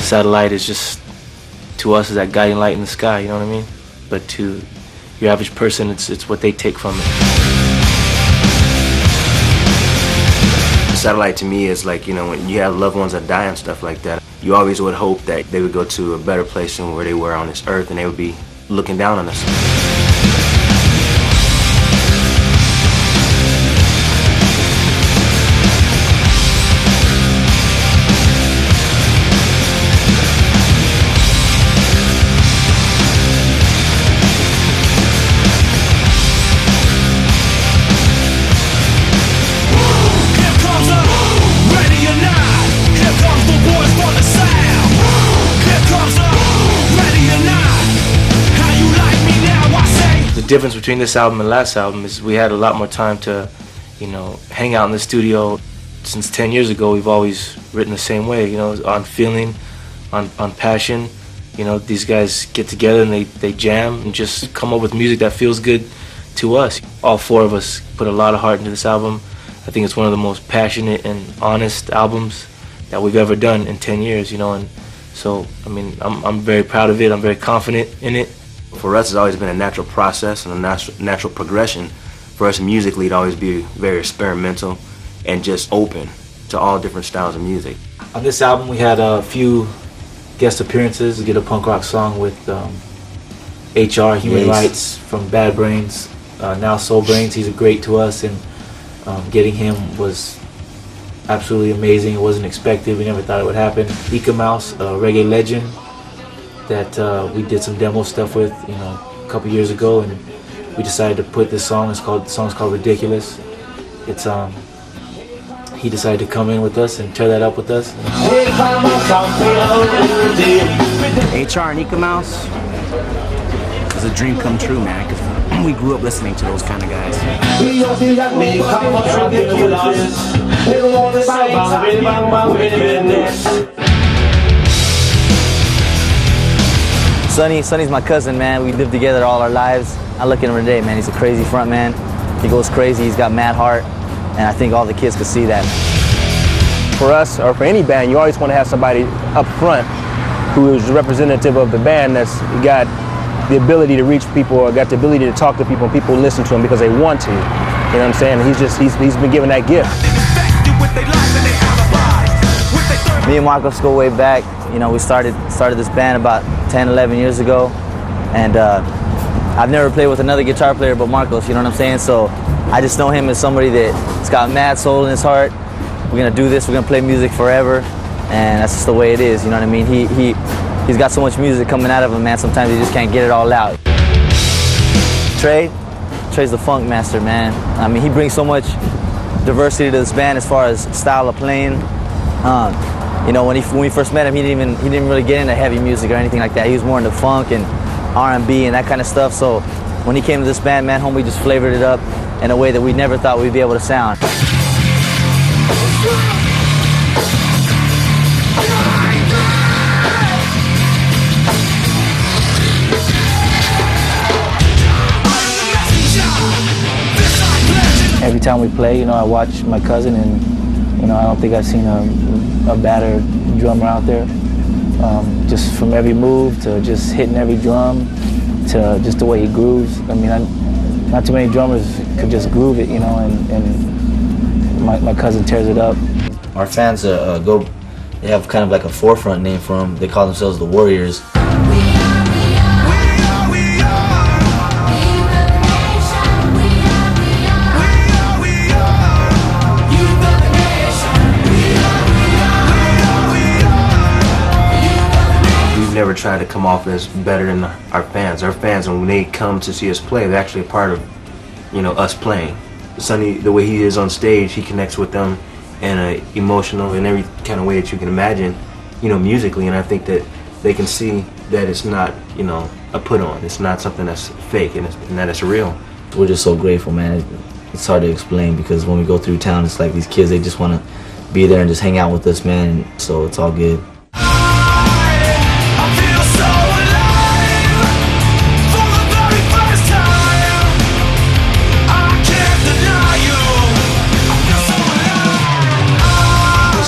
Satellite is just, to us, is that guiding light in the sky, you know what I mean? But to your average person, it's what they take from it. Satellite to me is like, you know, when you have loved ones that die and stuff like that, you always would hope that they would go to a better place than where they were on this earth, and they would be looking down on us. The difference between this album and last album is we had a lot more time to, you know, hang out in the studio. Since 10 years ago, we've always written the same way, you know, on feeling, on passion. You know, these guys get together and they jam and just come up with music that feels good to us. All four of us put a lot of heart into this album. I think it's one of the most passionate and honest albums that we've ever done in 10 years, you know, and so, I mean, I'm very proud of it. I'm very confident in it. For us, it's always been a natural process and a natural progression. For us musically, to always be very experimental and just open to all different styles of music. On this album, we had a few guest appearances. We did a punk rock song with HR, Human Rights, from Bad Brains, now Soul Brains. He's great to us, and getting him was absolutely amazing. It wasn't expected. We never thought it would happen. Ika Mouse, a reggae legend that we did some demo stuff with, you know, a couple years ago, and we decided to put this song. The song's called Ridiculous. It's he decided to come in with us and tear that up with us. HR and Ika Mouse, it was a dream come true, man, because we grew up listening to those kind of guys. Sonny's my cousin, man. We lived together all our lives. I look at him today, man. He's a crazy front man. He goes crazy. He's got mad heart, and I think all the kids could see that. For us, or for any band, you always want to have somebody up front who is representative of the band that's got the ability to reach people, or got the ability to talk to people, and people listen to him because they want to. You know what I'm saying? He's been given that gift. Me and Marcos go way back. You know, we started this band about 10, 11 years ago, and I've never played with another guitar player but Marcos, you know what I'm saying? So I just know him as somebody that's got mad soul in his heart. We're gonna do this, we're gonna play music forever, and that's just the way it is, you know what I mean? He's got so much music coming out of him, man, sometimes he just can't get it all out. Trey's the funk master, man. I mean, he brings so much diversity to this band as far as style of playing. You know, when we first met him, he didn't really get into heavy music or anything like that. He was more into funk and R&B and that kind of stuff. So when he came to this band, man, homie just flavored it up in a way that we never thought we'd be able to sound. Every time we play, you know, I watch my cousin, and you know, I don't think I've seen a badder drummer out there. Just from every move to just hitting every drum to just the way he grooves. I mean, not too many drummers could just groove it, you know, and my cousin tears it up. Our fans they have kind of like a forefront name for them. They call themselves the Warriors. Never try to come off as better than our fans. Our fans, when they come to see us play, they're actually a part of, you know, us playing. Sonny, the way he is on stage, he connects with them in an emotional and every kind of way that you can imagine, you know, musically. And I think that they can see that it's not, you know, a put on. It's not something that's fake, and that it's real. We're just so grateful, man. It's hard to explain, because when we go through town, it's like these kids, they just want to be there and just hang out with us, man. So it's all good.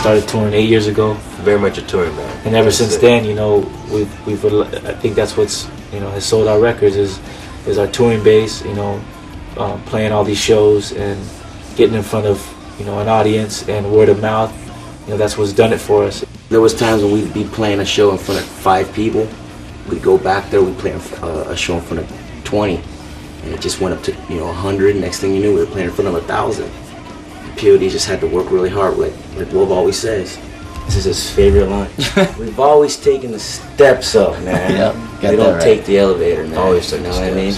started touring 8 years ago. Very much a touring band. And ever since then, you know, we've I think that's what's, you know, has sold our records is our touring base, you know, playing all these shows and getting in front of, you know, an audience and word of mouth. You know, that's what's done it for us. There was times when we'd be playing a show in front of 5 people. We'd go back there, we'd play a show in front of 20. And it just went up to, you know, 100. Next thing you knew, we were playing in front of 1,000. POD just had to work really hard, like Wolf always says. This is his favorite line. We've always taken the steps up, man. Yep, we don't take the elevator, man. Always take you know the what I mean?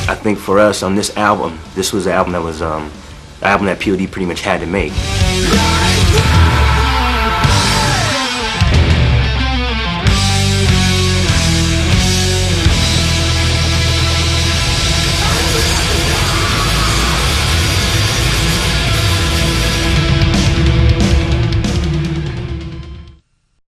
I think for us on this album, this was the album that was the album that POD pretty much had to make.